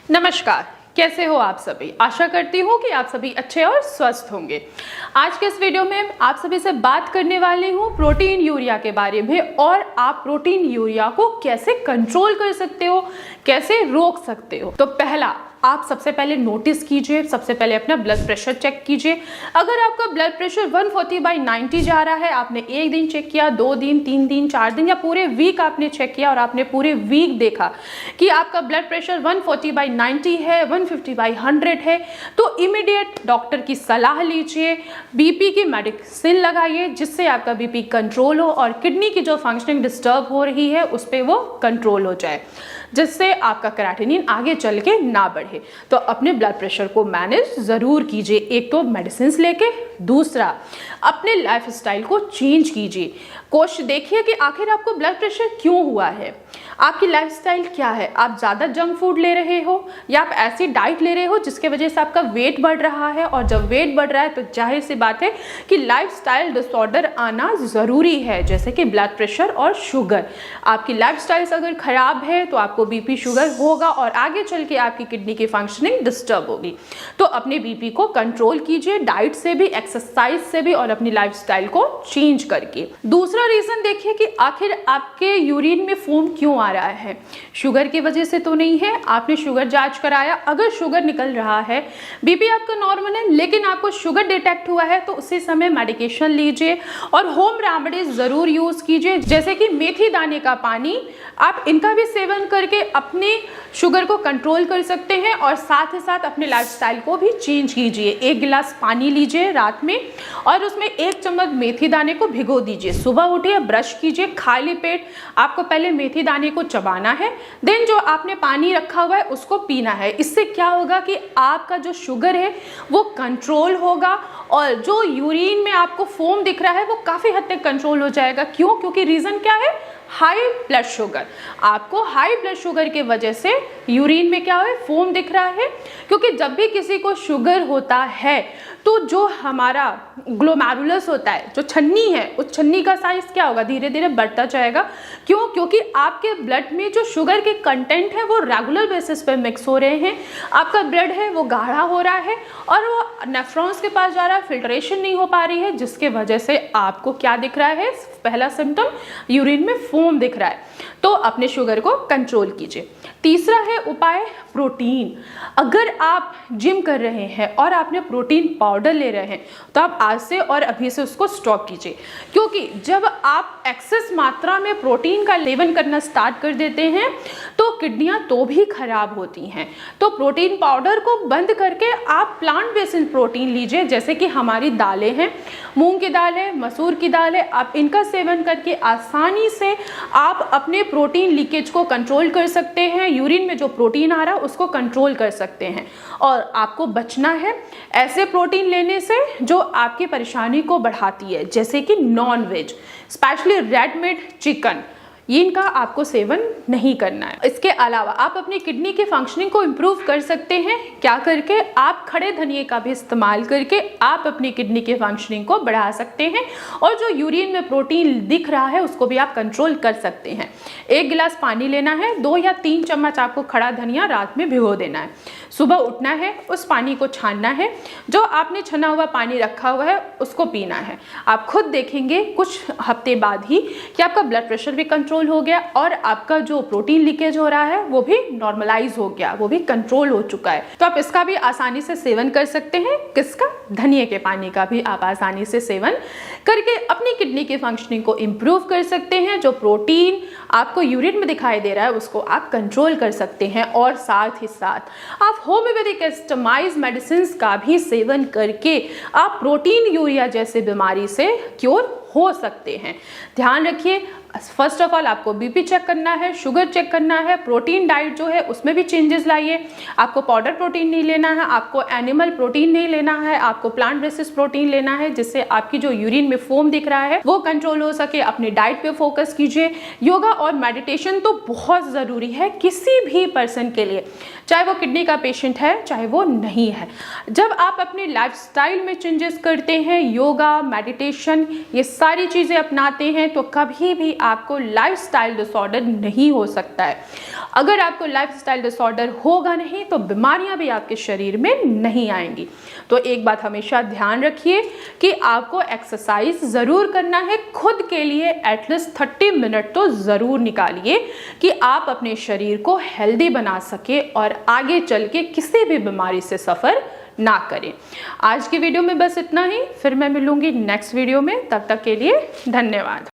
नमस्कार, कैसे हो आप सभी। आशा करती हूँ कि आप सभी अच्छे और स्वस्थ होंगे। आज के इस वीडियो में आप सभी से बात करने वाली हूँ प्रोटीन यूरिया के बारे में और आप प्रोटीन यूरिया को कैसे कंट्रोल कर सकते हो, कैसे रोक सकते हो। तो पहला, आप सबसे पहले नोटिस कीजिए, सबसे पहले अपना ब्लड प्रेशर चेक कीजिए। अगर आपका ब्लड प्रेशर 140/90 जा रहा है, आपने एक दिन चेक किया, 2 दिन, 3 दिन, 4 दिन या पूरे वीक आपने चेक किया और आपने पूरे वीक देखा कि आपका ब्लड प्रेशर 140/90 है, 150/100 है, तो इमीडिएट डॉक्टर की सलाह लीजिए, बीपी की मेडिसिन लगाइए जिससे आपका बीपी कंट्रोल हो और किडनी की जो फंक्शनिंग डिस्टर्ब हो रही है उस पर वो कंट्रोल हो जाए, जिससे आपका क्रेटिनिन आगे चल के ना बढ़े। तो अपने ब्लड प्रेशर को मैनेज जरूर कीजिए, एक तो मेडिसिन लेके, दूसरा अपने लाइफस्टाइल को चेंज कीजिए। कोशिश देखिए कि आखिर आपको ब्लड प्रेशर क्यों हुआ है, आपकी लाइफस्टाइल क्या है। आप ज़्यादा जंक फूड ले रहे हो या आप ऐसी डाइट ले रहे हो जिसके वजह से आपका वेट बढ़ रहा है, और जब वेट बढ़ रहा है तो जाहिर सी बात है कि लाइफस्टाइल डिसऑर्डर आना ज़रूरी है, जैसे कि ब्लड प्रेशर और शुगर। आपकी लाइफस्टाइल अगर ख़राब है तो आपको बीपी शुगर होगा और आगे चल के आपकी किडनी की फंक्शनिंग डिस्टर्ब होगी। तो अपने बीपी को कंट्रोल कीजिए, डाइट से भी, एक्सरसाइज से भी और अपनी लाइफस्टाइल को चेंज करके। दूसरा रीज़न देखिए कि आखिर आपके यूरिन में फोम क्यों आ रहा है। शुगर की वजह से तो नहीं है, आपने शुगर जांच कराया, अगर शुगर निकल रहा है, बीपी आपका नॉर्मल है लेकिन आपको शुगर डिटेक्ट हुआ है तो उसी समय मेडिकेशन लीजिए और होम रेमेडीज ज़रूर यूज़ कीजिए, जैसे कि मेथी दाने का पानी। आप इनका भी सेवन करके अपने शुगर को कंट्रोल कर सकते हैं और साथ ही साथ अपने लाइफस्टाइल को भी चेंज कीजिए। 1 गिलास पानी लीजिए रात में और उसमें 1 चम्मच मेथी दाने को भिगो दीजिए। सुबह उठिए, ब्रश कीजिए, खाली पेट आपको पहले मेथी दाने को चबाना है, देन जो आपने पानी रखा हुआ है उसको पीना है। इससे क्या होगा कि आपका जो शुगर है वो कंट्रोल होगा और जो यूरिन में आपको फोम दिख रहा है वो काफ़ी हद तक कंट्रोल हो जाएगा। क्यों? क्योंकि रीज़न क्या है? High blood sugar. आपको हाई ब्लड शुगर की वजह से यूरिन में क्या है? फोम दिख रहा है। क्योंकि जब भी किसी को शुगर होता है तो जो हमारा ग्लोमेरुलस होता है, जो छन्नी है, उस छन्नी का साइज क्या होगा? धीरे धीरे बढ़ता जाएगा। क्यों? क्योंकि आपके ब्लड में जो शुगर के कंटेंट है वो रेगुलर बेसिस पे मिक्स हो रहे हैं। आपका ब्लड है वो गाढ़ा हो रहा है और वो नेफ्रॉन्स के पास जा रहा है, फिल्ट्रेशन नहीं हो पा रही है, जिसके वजह से आपको क्या दिख रहा है? पहला सिम्टम यूरिन में फोम दिख रहा है। तो अपने शुगर को कंट्रोल कीजिए। तीसरा है उपाय प्रोटीन। अगर आप जिम कर रहे हैं और आपने प्रोटीन पाउडर ले रहे हैं तो आप आज से और अभी से उसको स्टॉप कीजिए, क्योंकि जब आप एक्सेस मात्रा में प्रोटीन का सेवन करना स्टार्ट कर देते हैं तो किडनियां तो भी खराब होती हैं। तो प्रोटीन पाउडर को बंद करके आप प्लांट बेस्ड प्रोटीन लीजिए, जैसे कि हमारी दालें हैं, मूंग की दाल है, मसूर की दाल है। आप इनका सेवन करके आसानी से आप अपने प्रोटीन लीकेज को कंट्रोल कर सकते हैं, यूरिन में जो प्रोटीन आ रहा है उसको कंट्रोल कर सकते हैं। और आपको बचना है ऐसे प्रोटीन लेने से जो आपकी परेशानी को बढ़ाती है, जैसे कि non veg, specially red meat, chicken, ये इनका आपको सेवन नहीं करना है। इसके अलावा आप अपनी किडनी की फंक्शनिंग को इम्प्रूव कर सकते हैं। क्या करके? आप खड़े धनिए का भी इस्तेमाल करके आप अपनी किडनी की फंक्शनिंग को बढ़ा सकते हैं और जो यूरिन में प्रोटीन दिख रहा है उसको भी आप कंट्रोल कर सकते हैं। 1 गिलास पानी लेना है, 2 या 3 चम्मच आपको खड़ा धनिया रात में भिगो देना है, सुबह उठना है, उस पानी को छानना है, जो आपने छना हुआ पानी रखा हुआ है उसको पीना है। आप खुद देखेंगे कुछ हफ्ते बाद ही कि आपका ब्लड प्रेशर भी कंट्रोल हो गया और आपका जो प्रोटीन लीकेज हो रहा है वो भी नॉर्मलाइज हो गया, वो भी कंट्रोल हो चुका है। तो आप इसका भी आसानी से सेवन कर सकते हैं। किसका? धनिए के पानी का भी आप आसानी से सेवन करके अपनी किडनी की फंक्शनिंग को इम्प्रूव कर सकते हैं। जो प्रोटीन आपको यूरिन में दिखाई दे रहा है उसको आप कंट्रोल कर सकते हैं और साथ ही साथ आप होम्योपैथिक कस्टमाइज मेडिसिन का भी सेवन करके आप प्रोटीन यूरिया जैसे बीमारी से क्योर हो सकते हैं। ध्यान रखिए, फर्स्ट ऑफ ऑल आपको बीपी चेक करना है, शुगर चेक करना है, प्रोटीन डाइट जो है उसमें भी चेंजेस लाइए। आपको पाउडर प्रोटीन नहीं लेना है, आपको एनिमल प्रोटीन नहीं लेना है, आपको प्लांट बेसिस प्रोटीन लेना है, जिससे आपकी जो यूरिन में फोम दिख रहा है वो कंट्रोल हो सके। अपनी डाइट पे फोकस कीजिए। योगा और मेडिटेशन तो बहुत ज़रूरी है किसी भी पर्सन के लिए, चाहे वो किडनी का पेशेंट है चाहे वो नहीं है। जब आप अपनी लाइफस्टाइल में चेंजेस करते हैं, योगा, मेडिटेशन, ये सारी चीज़ें अपनाते हैं, तो कभी भी आपको लाइफस्टाइल डिसऑर्डर नहीं हो सकता है। अगर आपको लाइफस्टाइल डिसऑर्डर होगा नहीं तो बीमारियां भी आपके शरीर में नहीं आएंगी। तो एक बात हमेशा ध्यान रखिए कि आपको एक्सरसाइज ज़रूर करना है, खुद के लिए एटलीस्ट 30 मिनट तो ज़रूर निकालिए कि आप अपने शरीर को हेल्दी बना सके और आगे चल के किसी भी बीमारी से सफ़र ना करें। आज की वीडियो में बस इतना ही, फिर मैं मिलूंगी नेक्स्ट वीडियो में। तब तक के लिए धन्यवाद।